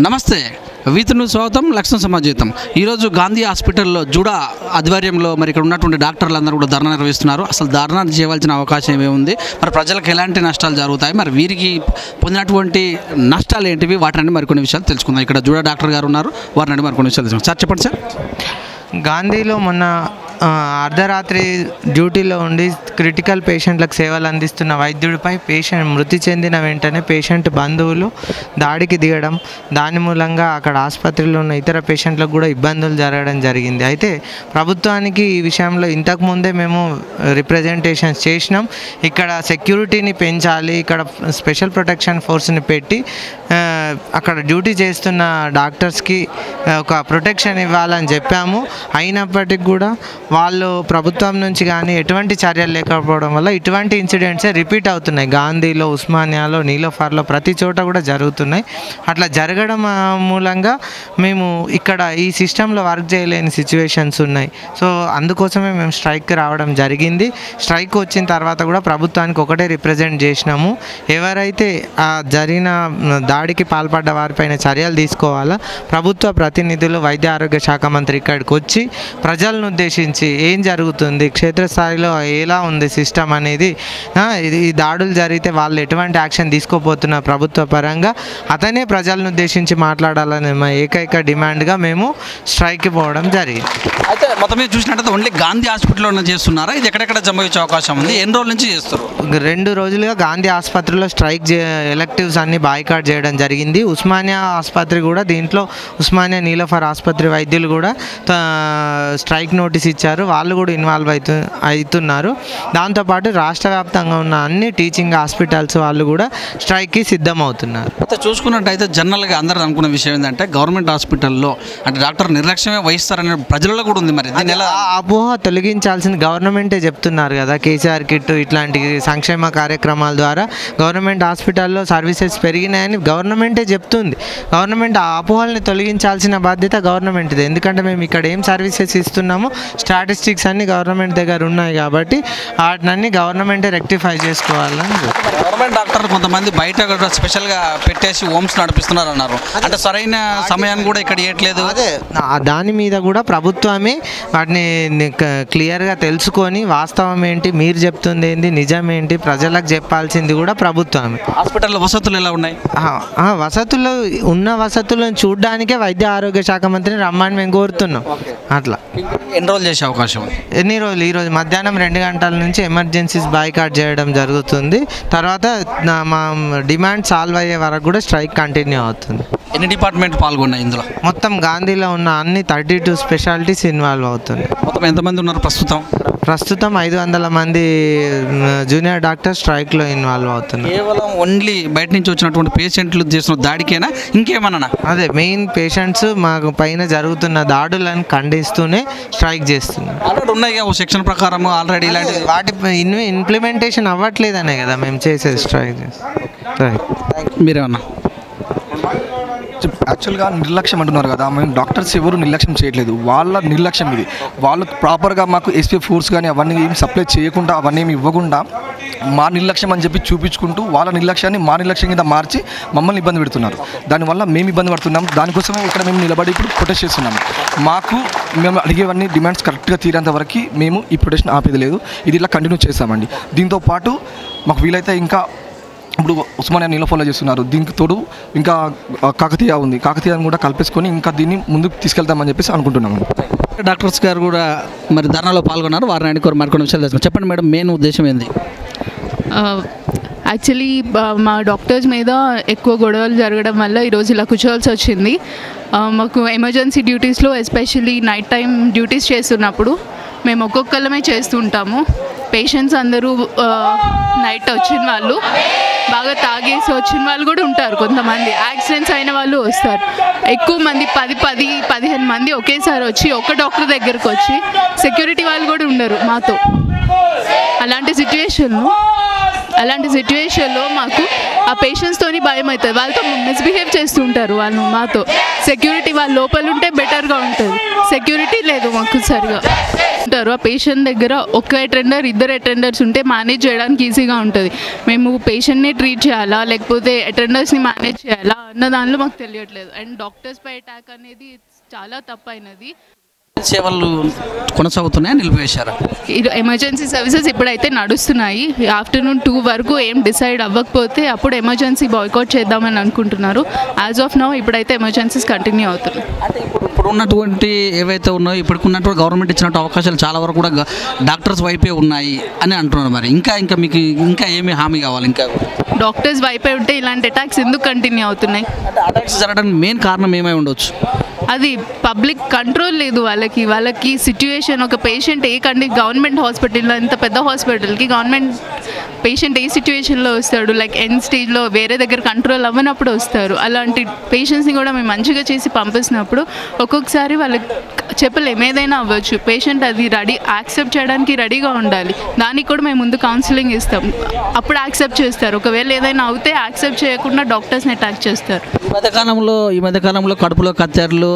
నమస్తే వీతును స్వాగతం లక్ష్మణ సమాజీతం ఈరోజు గాంధీ హాస్పిటల్లో జూడా ఆధ్వర్యంలో మరి ఇక్కడ ఉన్నటువంటి డాక్టర్లందరూ కూడా ధర్నా నిర్వహిస్తున్నారు. అసలు ధర్నా చేయవలసిన అవకాశం ఏముంది, మరి ప్రజలకు ఎలాంటి నష్టాలు జరుగుతాయి, మరి వీరికి పొందినటువంటి నష్టాలు ఏంటివి, వాటిని మరికొన్ని విషయాలు తెలుసుకుందాం. ఇక్కడ జూడా డాక్టర్ గారు ఉన్నారు, వారిని మరికొన్ని విషయాలు తెలుసుకుందాం. సార్ చెప్పండి సార్. గాంధీలో మొన్న అర్ధరాత్రి డ్యూటీలో ఉండి క్రిటికల్ పేషెంట్లకు సేవలు అందిస్తున్న వైద్యుడిపై మృతి చెందిన వెంటనే పేషెంట్ బంధువులు దాడికి దిగడం, దాని మూలంగా అక్కడ ఆసుపత్రిలో ఉన్న ఇతర పేషెంట్లకు కూడా ఇబ్బందులు జరగడం జరిగింది. అయితే ప్రభుత్వానికి ఈ విషయంలో ఇంతకుముందే మేము రిప్రజెంటేషన్స్ చేసినాం. ఇక్కడ సెక్యూరిటీని పెంచాలి, ఇక్కడ స్పెషల్ ప్రొటెక్షన్ ఫోర్స్ని పెట్టి అక్కడ డ్యూటీ చేస్తున్న డాక్టర్స్కి ఒక ప్రొటెక్షన్ ఇవ్వాలని చెప్పాము. అయినప్పటికీ కూడా వాళ్ళు ప్రభుత్వం నుంచి కానీ ఎటువంటి చర్యలు లేకపోవడం వల్ల ఇటువంటి ఇన్సిడెంట్సే రిపీట్ అవుతున్నాయి. గాంధీలో, ఉస్మానియాలో, నీలోఫర్లో ప్రతి చోట కూడా జరుగుతున్నాయి. అట్లా జరగడం మూలంగా మేము ఇక్కడ ఈ సిస్టంలో వర్క్ చేయలేని సిచ్యువేషన్స్ ఉన్నాయి. సో అందుకోసమే మేము స్ట్రైక్కి రావడం జరిగింది. స్ట్రైక్ వచ్చిన తర్వాత కూడా ప్రభుత్వానికి ఒకటే రిప్రజెంట్ చేసినాము, ఎవరైతే ఆ జరిగిన దాడికి పాల్పడ్డ వారిపైన చర్యలు తీసుకోవాలా, ప్రభుత్వ ప్రతినిధులు, వైద్య ఆరోగ్య శాఖ మంత్రి ఇక్కడికి వచ్చి ప్రజలను ఉద్దేశించి ఏం జరుగుతుంది, క్షేత్రస్థాయిలో ఎలా ఉంది సిస్టమ్ అనేది, ఈ దాడులు జరిగితే వాళ్ళు ఎటువంటి యాక్షన్ తీసుకోపోతున్న ప్రభుత్వ పరంగా అతనే ప్రజలను ఉద్దేశించి మాట్లాడాలని మా ఏకైక డిమాండ్గా మేము స్ట్రైక్కి పోవడం జరిగింది. అయితే మొత్తం మీద చూసినట్టయితే ఓన్లీ గాంధీ హాస్పిటల్లో చేస్తున్నారా, ఇది ఎక్కడెక్కడ జమ వచ్చే అవకాశం ఉంది, ఎన్ని రోజుల నుంచి చేస్తారు? 2 రోజులుగా గాంధీ ఆసుపత్రిలో స్ట్రైక్ ఎలెక్టివ్స్ అన్ని బాయ్కాట్ చేయడం జరిగింది. ఉస్మానియా ఆసుపత్రి కూడా దీంట్లో, ఉస్మానియా నీలోఫర్ ఆసుపత్రి వైద్యులు కూడా స్ట్రైక్ నోటీస్ ఇచ్చారు, వాళ్ళు కూడా ఇన్వాల్వ్ అవుతున్నారు. దాంతోపాటు రాష్ట్ర వ్యాప్తంగా ఉన్న అన్ని టీచింగ్ హాస్పిటల్స్ వాళ్ళు కూడా స్ట్రైక్కి సిద్ధమవుతున్నారు. అయితే చూసుకున్నట్టయితే జనరల్గా అందరూ అనుకున్న విషయం ఏంటంటే గవర్నమెంట్ హాస్పిటల్లో అంటే డాక్టర్ నిర్లక్ష్యమే వహిస్తారనే ప్రజల్లో కూడా ఉంది. మరి దీని ఎలా అపోహ తొలగించాల్సింది గవర్నమెంటే చెప్తున్నారు కదా. కేసీఆర్ కిట్ ఇట్లాంటి సంక్షేమ కార్యక్రమాల ద్వారా గవర్నమెంట్ హాస్పిటల్లో సర్వీసెస్ పెరిగినాయని గవర్నమెంటే చెప్తుంది. గవర్నమెంట్ ఆ అపోహల్ని తొలగించాల్సిన బాధ్యత గవర్నమెంట్ది. ఎందుకంటే మేము ఇక్కడ ఏం సర్వీసెస్ ఇస్తున్నామో స్టాటిస్టిక్స్ అన్ని గవర్నమెంట్ దగ్గర ఉన్నాయి కాబట్టి వాటిని గవర్నమెంటే రెక్టిఫై చేసుకోవాలని. గవర్నమెంట్ డాక్టర్లు కొంతమంది బయట స్పెషల్గా పెట్టేసి హోమ్స్ నడిపిస్తున్నారు అన్నారు, అంటే సరైన సమయాన్ని కూడా ఇక్కడ ఇవ్వట్లేదు. అదే దాని మీద కూడా ప్రభుత్వమే వాటిని క్లియర్గా తెలుసుకొని వాస్తవం ఏంటి, మీరు చెప్తుంది ఏంటి, నిజం ఏంటి ప్రజలకు చెప్పాల్సింది కూడా ప్రభుత్వమే. హాస్పిటల్లో వసతులు ఎలా ఉన్నాయి? వసతులు ఉన్న వసతులను చూడడానికే వైద్య ఆరోగ్య శాఖ మంత్రిని రమ్మని మేము కోరుతున్నాం. అట్లా ఎన్రోల్ చేసే అవకాశం ఎన్ని రోజులు? ఈరోజు మధ్యాహ్నం 2 గంటల నుంచి ఎమర్జెన్సీస్ బాయ్కాట్ చేయడం జరుగుతుంది. తర్వాత మా డిమాండ్ సాల్వ్ అయ్యే వరకు కూడా స్ట్రైక్ కంటిన్యూ అవుతుంది. ఎన్ని డిపార్ట్మెంట్ పాల్గొన్నాయి ఇందులో? మొత్తం గాంధీలో ఉన్న అన్ని 32 స్పెషాలిటీస్ ఇన్వాల్వ్ అవుతుంది. మొత్తం ఎంతమంది ఉన్నారు ప్రస్తుతం? 500 మంది జూనియర్ డాక్టర్ స్ట్రైక్లో ఇన్వాల్వ్ అవుతున్నారు. కేవలం ఓన్లీ బయట నుంచి వచ్చినటువంటి పేషెంట్లు చేస్తున్న దాడికేనా, ఇంకేమన్నా? అదే మెయిన్ పేషెంట్స్ మాకు పైన జరుగుతున్న దాడులను ఖండిస్తూనే స్ట్రైక్ చేస్తున్నారు. ఆల్రెడీ ఉన్నాయి ఓ సెక్షన్ ప్రకారం ఆల్రెడీ ఇలాంటి వాటి ఇంప్లిమెంటేషన్ అవ్వట్లేదనే కదా మేము చేసేది స్ట్రైక్. మీరేమన్నా? యాక్చువల్గా నిర్లక్ష్యం అంటున్నారు కదా, మేము డాక్టర్స్ ఎవరు నిర్లక్ష్యం చేయట్లేదు, వాళ్ళ నిర్లక్ష్యం ఇది. వాళ్ళు ప్రాపర్గా మాకు ఎస్పీ ఫోర్స్ కానీ అవన్నీ ఏమి సప్లై చేయకుండా, అవన్నీ ఏమి ఇవ్వకుండా మా నిర్లక్ష్యం అని చెప్పి చూపించుకుంటూ వాళ్ళ నిర్లక్ష్యాన్ని మా నిర్లక్ష్యం కింద మార్చి మమ్మల్ని ఇబ్బంది పెడుతున్నారు. దానివల్ల మేము ఇబ్బంది పడుతున్నాం. దానికోసమే ఇక్కడ మేము నిలబడి ఇప్పుడు ప్రొటెస్ట్ చేస్తున్నాము. మేము అడిగేవన్నీ డిమాండ్స్ కరెక్ట్గా తీరేంత వరకు మేము ఈ ప్రొటెస్ట్ ఆపేది లేదు, ఇది ఇలా కంటిన్యూ చేస్తామండి. దీంతోపాటు మాకు వీలైతే ఇంకా ఇప్పుడు ఉస్మానియా నీలోఫర్లో చేస్తున్నారు, దీనికి తోడు ఇంకా కాకతీయ ఉంది, కాకతీయను కూడా కల్పేసుకొని ఇంకా దీన్ని ముందుకు తీసుకెళ్తామని చెప్పేసి అనుకుంటున్నాము. డాక్టర్స్ గారు కూడా మరి ధర్నాలో పాల్గొన్నారు, వారిని అడిగి మరికొన్ని విషయాలు తెలుసుకున్నాం. చెప్పండి మేడం, మెయిన్ ఉద్దేశం ఏంది? యాక్చువల్లీ మా డాక్టర్స్ మీద ఎక్కువ గొడవలు జరగడం వల్ల ఈరోజు ఇలా కూర్చోవాల్సి వచ్చింది. మాకు ఎమర్జెన్సీ డ్యూటీస్లో ఎస్పెషల్లీ నైట్ టైం డ్యూటీస్ చేస్తున్నప్పుడు మేము ఒక్కొక్కళ్ళమే చేస్తుంటాము. పేషెంట్స్ అందరూ నైట్ వచ్చిన వాళ్ళు, బాగా తాగేసి వచ్చిన వాళ్ళు కూడా ఉంటారు, కొంతమంది యాక్సిడెంట్స్ అయిన వాళ్ళు వస్తారు. ఎక్కువ మంది 10-15 మంది ఒకేసారి వచ్చి ఒక డాక్టర్ దగ్గరకు వచ్చి సెక్యూరిటీ వాళ్ళు కూడా ఉండరు మాతో. అలాంటి సిచ్యువేషన్లో అలాంటి సిచ్యువేషన్లో మాకు ఆ పేషెంట్స్తోని భయం అవుతుంది. వాళ్ళతో మిస్బిహేవ్ చేస్తుంటారు వాళ్ళు మాతో. సెక్యూరిటీ వాళ్ళ లోపల ఉంటే బెటర్గా ఉంటుంది, సెక్యూరిటీ లేదు మాకు సరిగా ఉంటారు. ఆ పేషెంట్ దగ్గర ఒక అటెండర్ ఇద్దరు అటెండర్స్ ఉంటే మేనేజ్ చేయడానికి ఈజీగా ఉంటుంది. మేము పేషెంట్ని ట్రీట్ చేయాలా లేకపోతే అటెండర్స్ని మేనేజ్ చేయాలా అన్న దానిలో మాకు తెలియట్లేదు. అండ్ డాక్టర్స్పై అటాక్ అనేది చాలా తప్పైనది. సేవలు కొనసాగుతున్నాయా, నిలిపివేశారా? ఎమర్జెన్సీ సర్వీసెస్ ఇప్పుడైతే నడుస్తున్నాయి. ఆఫ్టర్నూన్ 2 వరకు ఏం డిసైడ్ అవ్వకపోతే అప్పుడు ఎమర్జెన్సీ బాయ్కాట్ చేద్దామని అనుకుంటున్నారు. యాజ్ ఆఫ్ నౌ ఇప్పుడైతే ఎమర్జెన్సీస్ కంటిన్యూ అవుతున్నాయి. అంటే ఇప్పుడు ఉన్నటువంటి ఏవైతే ఉన్నాయో ఇప్పటికున్నటువంటి గవర్నమెంట్ ఇచ్చినట్టు అవకాశాలు చాలా వరకు కూడా డాక్టర్స్ వైపే ఉన్నాయి అని అంటున్నారు. మరి ఇంకా మీకు ఇంకా ఏమి హామీ కావాలి? ఇంకా డాక్టర్స్ వైపే ఉంటే ఇలాంటి అటాక్స్ ఎందుకు కంటిన్యూ అవుతున్నాయి? అంటే అటాక్స్ జరగడానికి మెయిన్ కారణం ఏమై ఉండొచ్చు? అది పబ్లిక్ కంట్రోల్ లేదు వాళ్ళకి సిచ్యువేషన్. ఒక పేషెంట్ గవర్నమెంట్ హాస్పిటల్లో, ఇంత పెద్ద హాస్పిటల్కి గవర్నమెంట్ పేషెంట్ ఏ సిచ్యువేషన్లో వస్తాడు, లైక్ ఎండ్ స్టేజ్లో వేరే దగ్గర కంట్రోల్ అవ్వనప్పుడు వస్తారు. అలాంటి పేషెంట్స్ని కూడా మేము మంచిగా చేసి పంపిస్తున్నప్పుడు ఒక్కొక్కసారి వాళ్ళకి చెప్పలేము, ఏదైనా అవ్వచ్చు. పేషెంట్ అది యాక్సెప్ట్ చేయడానికి రెడీగా ఉండాలి. దానికి కూడా మేము ముందు కౌన్సిలింగ్ ఇస్తాం, అప్పుడు యాక్సెప్ట్ చేస్తారు. ఒకవేళ ఏదైనా అవుతే యాక్సెప్ట్ చేయకుండా డాక్టర్స్ని అటాక్ చేస్తారు. ఈ మధ్యకాలంలో కడుపులో కత్తెరలు,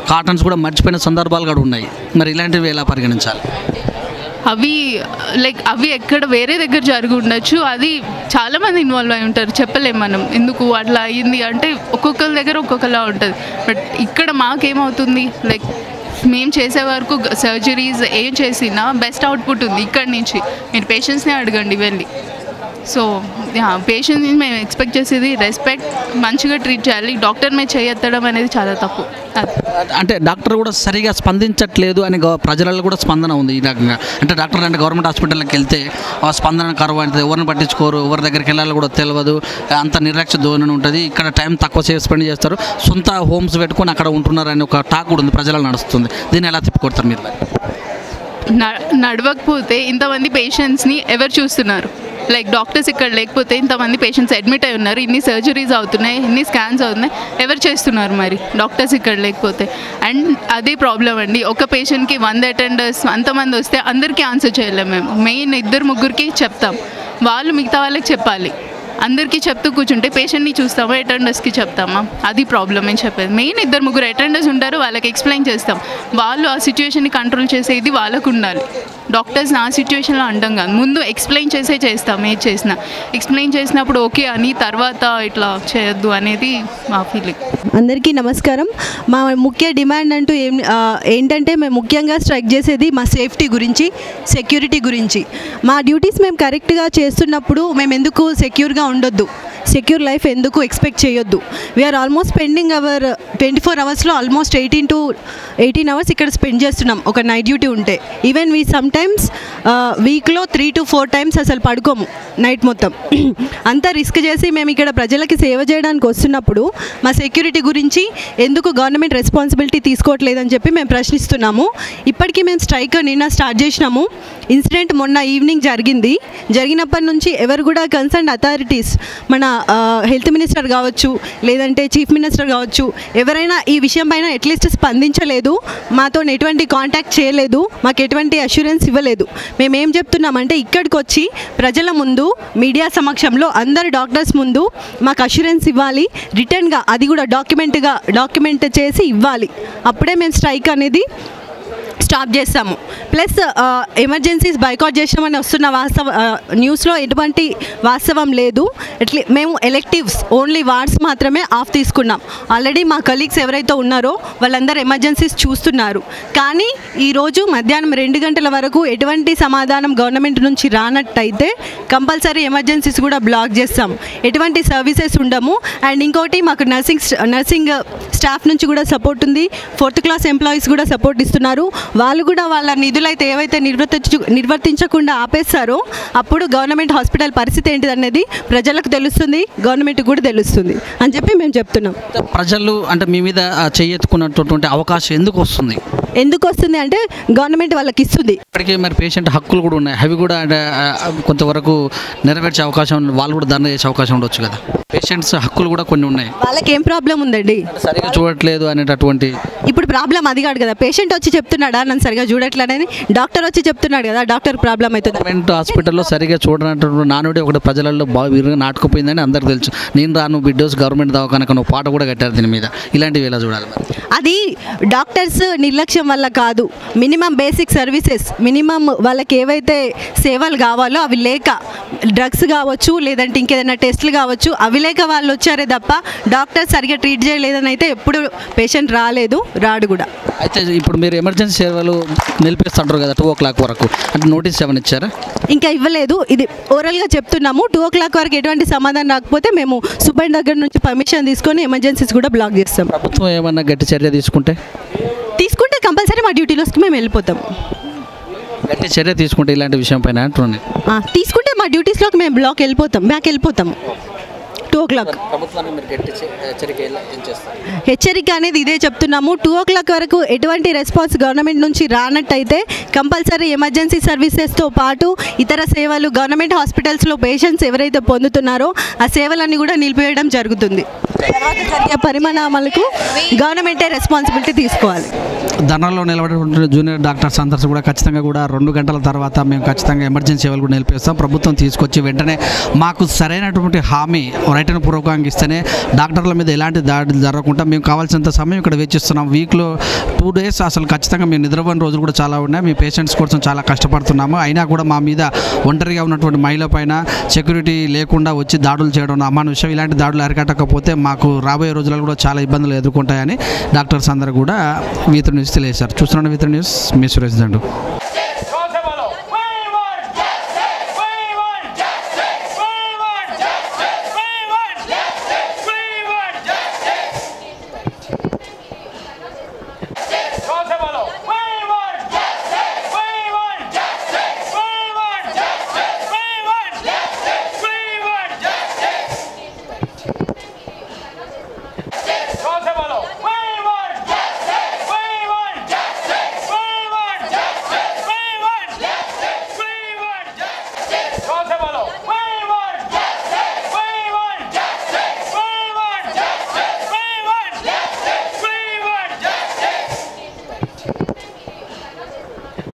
కాటన్స్ కూడా మర్చిపోయిన సందర్భాలు కూడా ఉన్నాయి. మరి ఇలాంటివి ఎలా పరిగణించాలి? అవి ఎక్కడ వేరే దగ్గర జరిగి ఉండొచ్చు. అది చాలామంది ఇన్వాల్వ్ అయి ఉంటారు, చెప్పలేము మనం ఎందుకు అట్లా అయ్యింది అంటే. ఒక్కొక్కరి దగ్గర ఒక్కొక్కలా ఉంటుంది. బట్ ఇక్కడ మాకేమవుతుంది, మేము చేసే వరకు సర్జరీస్ ఏం చేసినా బెస్ట్ అవుట్పుట్ ఉంది ఇక్కడి నుంచి. మీరు పేషెంట్స్నే అడగండి వెళ్ళి. సో పేషెంట్ని మేము ఎక్స్పెక్ట్ చేసేది రెస్పెక్ట్, మంచిగా ట్రీట్ చేయాలి. డాక్టర్ మీద చేయెత్తడం అనేది చాలా తప్పు. అంటే డాక్టర్ కూడా సరిగా స్పందించట్లేదు అని ప్రజలలో కూడా స్పందన ఉంది ఈ రకంగా. అంటే డాక్టర్ అంటే గవర్నమెంట్ హాస్పిటల్కి వెళ్తే ఆ స్పందన కరువు అంటే ఎవరిని పట్టించుకోరు, ఎవరి దగ్గరికి వెళ్ళాలో కూడా తెలియదు, అంత నిర్లక్ష్య ధోరణి ఉంటుంది. ఇక్కడ టైం తక్కువ సేపు స్పెండ్ చేస్తారు, సొంత హోమ్స్ పెట్టుకొని అక్కడ ఉంటున్నారు అని ఒక టాక్ కూడా ఉంది, ప్రజలకు నడుస్తుంది. దీన్ని ఎలా తిప్పుకొడతారు మీరు? నడవకపోతే ఇంతమంది పేషెంట్స్ని ఎవరు చూస్తున్నారు? డాక్టర్స్ ఇక్కడ లేకపోతే ఇంతమంది పేషెంట్స్ అడ్మిట్ అయి ఉన్నారు, ఇన్ని సర్జరీస్ అవుతున్నాయి, ఇన్ని స్కాన్స్ అవుతున్నాయి, ఎవరు చేస్తున్నారు మరి డాక్టర్స్ ఇక్కడ లేకపోతే? అండ్ అదే ప్రాబ్లం అండి. ఒక పేషెంట్కి 100 అటెండర్స్ అంతమంది వస్తే అందరికీ ఆన్సర్ చేయలేము మేము. మెయిన్ 2-3కి చెప్తాం, వాళ్ళు మిగతా వాళ్ళకి చెప్పాలి. అందరికీ చెప్తూ కూర్చుంటే పేషెంట్ని చూస్తామా, అటెండర్స్కి చెప్తామా? అది ప్రాబ్లం అని చెప్పేది. మెయిన్ 2-3 అటెండర్స్ ఉంటారు, వాళ్ళకి ఎక్స్ప్లెయిన్ చేస్తాం. వాళ్ళు ఆ సిచ్యువేషన్ని కంట్రోల్ చేసేది వాళ్ళకు ఉండాలి. డాక్టర్స్ ఆ సిచ్యువేషన్లో అంటాం కాదు, ముందు ఎక్స్ప్లెయిన్ చేస్తాం. ఏది చేసినా ఎక్స్ప్లెయిన్ చేసినప్పుడు ఓకే అని, తర్వాత ఇట్లా చేయొద్దు అనేది మా ఫీలింగ్. అందరికీ నమస్కారం. మా ముఖ్య డిమాండ్ అంటూ ఏంటంటే మేము ముఖ్యంగా స్ట్రైక్ చేసేది మా సేఫ్టీ గురించి, సెక్యూరిటీ గురించి. మా డ్యూటీస్ మేము కరెక్ట్గా చేస్తున్నప్పుడు మేము ఎందుకు సెక్యూర్గా ఉండొద్దు, సెక్యూర్ లైఫ్ ఎందుకు ఎక్స్పెక్ట్ చేయొద్దు? వీఆర్ ఆల్మోస్ట్ స్పెండింగ్ అవర్ 24 అవర్స్లో ఆల్మోస్ట్ 18 అవర్స్ ఇక్కడ స్పెండ్ చేస్తున్నాం ఒక నైట్ డ్యూటీ ఉంటే. ఈవెన్ వీ సమ్టైమ్స్ వీక్లో 3 to 4 టైమ్స్ అసలు పడుకోము నైట్ మొత్తం. అంత రిస్క్ చేసి మేము ఇక్కడ ప్రజలకి సేవ చేయడానికి వస్తున్నప్పుడు మా సెక్యూరిటీ గురించి ఎందుకు గవర్నమెంట్ రెస్పాన్సిబిలిటీ తీసుకోవట్లేదని చెప్పి మేము ప్రశ్నిస్తున్నాము. ఇప్పటికీ మేము స్ట్రైక్ నిన్న స్టార్ట్ చేసినాము. ఇన్సిడెంట్ మొన్న ఈవినింగ్ జరిగినప్పటి నుంచి ఎవరు కూడా కన్సర్న్ అథారిటీస్, మన హెల్త్ మినిస్టర్ కావచ్చు, లేదంటే చీఫ్ మినిస్టర్ కావచ్చు, ఎవరైనా ఈ విషయం పైన అట్లీస్ట్ స్పందించలేదు, మాతో ఎటువంటి కాంటాక్ట్ చేయలేదు, మాకు ఎటువంటి అష్యూరెన్స్ ఇవ్వలేదు. మేమేం చెప్తున్నామంటే ఇక్కడికి వచ్చి ప్రజల ముందు, మీడియా సమక్షంలో, అందరు డాక్టర్స్ ముందు మాకు అష్యూరెన్స్ ఇవ్వాలి, రిటర్న్గా అది కూడా డాక్యుమెంట్ చేసి ఇవ్వాలి. అప్పుడే మేము స్ట్రైక్ అనేది స్టాప్ చేస్తాము. ప్లస్ ఎమర్జెన్సీస్ బైకాట్ చేసినామని వస్తున్న న్యూస్లో ఎటువంటి వాస్తవం లేదు. మేము ఎలెక్టివ్స్ ఓన్లీ వార్డ్స్ మాత్రమే ఆఫ్ తీసుకున్నాం. ఆల్రెడీ మా కలీగ్స్ ఎవరైతే ఉన్నారో వాళ్ళందరూ ఎమర్జెన్సీస్ చూస్తున్నారు. కానీ ఈరోజు మధ్యాహ్నం 2 గంటల వరకు ఎటువంటి సమాధానం గవర్నమెంట్ నుంచి రానట్టయితే కంపల్సరీ ఎమర్జెన్సీస్ కూడా బ్లాక్ చేస్తాం, ఎటువంటి సర్వీసెస్ ఉండము. అండ్ ఇంకోటి మాకు నర్సింగ్ స్టాఫ్ నుంచి కూడా సపోర్ట్ ఉంది, 4th క్లాస్ ఎంప్లాయీస్ కూడా సపోర్ట్ ఇస్తున్నారు. వాళ్ళు కూడా వాళ్ళ నిధులైతే ఏవైతే నిర్వర్తించకుండా ఆపేస్తారో అప్పుడు గవర్నమెంట్ హాస్పిటల్ పరిస్థితి ఏంటిదనేది ప్రజలకు తెలుస్తుంది, గవర్నమెంట్ కూడా తెలుస్తుంది అని చెప్పి మేము చెప్తున్నాం. ప్రజలు అంటే మీ మీద చేయెత్తుకున్నటువంటి అవకాశం ఎందుకు వస్తుంది అంటే గవర్నమెంట్ వాళ్ళకి ఇస్తుంది. ఇప్పటికే మరి పేషెంట్ హక్కులు కూడా ఉన్నాయి, అవి కూడా కొంతవరకు నెరవేర్చే అవకాశం ఉంది, వాళ్ళు కూడా ధర్నా చేసే అవకాశం ఉండొచ్చు కదా. పేషెంట్స్ హక్కులు కూడా కొన్ని ఉన్నాయి, వాళ్ళకి ఏం ప్రాబ్లం ఉందండి? సరిగా చూడట్లేదు అనేటటువంటి. ఇప్పుడు ప్రాబ్లం అది కాదు కదా, పేషెంట్ వచ్చి చెప్తున్నాడా నన్ను సరిగా చూడట్లేదని, డాక్టర్ వచ్చి చెప్తున్నాడు కదా, డాక్టర్ ప్రాబ్లం అవుతుంది. గవర్నమెంట్ హాస్పిటల్లో సరిగా చూడనటువంటి నానుడి ఒకటి ప్రజలలో బాగా విరుగా నాటుకుపోయిందని అందరికీ తెలుసు. నేను రాను బిడ్డోస్ గవర్నమెంట్ దవాఖానకు నువ్వు పాట కూడా కట్టారు దీని మీద. ఇలాంటివి ఎలా చూడాలి మరి? అది డాక్టర్స్ నిర్లక్ష్యం వల్ల కాదు, మినిమం బేసిక్ సర్వీసెస్, మినిమం వాళ్ళకి ఏవైతే సేవలు కావాలో అవి లేక, డ్రగ్స్ కావచ్చు లేదంటే ఇంకేదైనా టెస్టులు కావచ్చు, అవి లేక వాళ్ళు వచ్చారే తప్ప డాక్టర్ సరిగ్గా ట్రీట్ చేయలేదని అయితే ఎప్పుడు పేషెంట్ రాలేదు, రాడు కూడా. అయితే ఇప్పుడు మీరు ఎమర్జెన్సీ సేవలు నిలిపిస్తుంటారు కదా 2 o'clock వరకు, అంటే నోటీస్ ఏమైనా ఇచ్చారా? ఇంకా ఇవ్వలేదు, ఇది ఓరల్గా చెప్తున్నాము. 2 o'clock వరకు ఎటువంటి సమాధానం రాకపోతే మేము సూపర్ దగ్గర నుంచి పర్మిషన్ తీసుకొని ఎమర్జెన్సీస్ కూడా బ్లాక్ చేస్తాం. ప్రభుత్వం ఏమన్నా గట్టి చర్య తీసుకుంటే కంపల్సరీ మా డ్యూటీలోకి మేము వెళ్ళిపోతాం. గట్టి చర్య తీసుకుంటే ఇలాంటి విషయం పైన అంటున్నాను. తీసుకుంటే మా డ్యూటీస్లోకి మేము బ్లాక్ వెళ్ళిపోతాం, బ్యాక్ వెళ్ళిపోతాం 2 o'clock. హెచ్చరిక అనేది ఇదే చెప్తున్నాము. 2 o'clock వరకు ఎటువంటి రెస్పాన్స్ గవర్నమెంట్ నుంచి రానట్టయితే కంపల్సరీ ఎమర్జెన్సీ సర్వీసెస్తో పాటు ఇతర సేవలు గవర్నమెంట్ హాస్పిటల్స్లో పేషెంట్స్ ఎవరైతే పొందుతున్నారో ఆ సేవలన్నీ కూడా నిలిపివేయడం జరుగుతుంది. తర్వాత జరిగే పరిణామాలకు గవర్నమెంటే రెస్పాన్సిబిలిటీ తీసుకోవాలి. ధర్నాలో నిలబడేటువంటి జూనియర్ డాక్టర్స్ అందరూ కూడా ఖచ్చితంగా కూడా 2 గంటల తర్వాత మేము ఖచ్చితంగా ఎమర్జెన్సీ సేవలు కూడా నిలిపేస్తాం. ప్రభుత్వం తీసుకొచ్చి వెంటనే మాకు సరైనటువంటి హామీ రైతును పూర్వకంగా ఇస్తేనే డాక్టర్ల మీద ఎలాంటి దాడులు జరగకుండా మేము కావాల్సినంత సమయం ఇక్కడ వేచిస్తున్నాం. వీక్లో 2 days అసలు ఖచ్చితంగా మేము నిద్రపోయిన రోజులు కూడా చాలా ఉన్నాయి. మీ పేషెంట్స్ కోసం చాలా కష్టపడుతున్నాము. అయినా కూడా మా మీద ఒంటరిగా ఉన్నటువంటి మహిళ పైన సెక్యూరిటీ లేకుండా వచ్చి దాడులు చేయడం అమానుషం. ఇలాంటి దాడులు అరికట్టకపోతే మాకు రాబోయే రోజులలో కూడా చాలా ఇబ్బందులు ఎదుర్కొంటాయని డాక్టర్స్ అందరూ కూడా V3 న్యూస్ తెలియజేశారు. చూస్తున్నాను V3 న్యూస్, మీ సురేష్ దండు.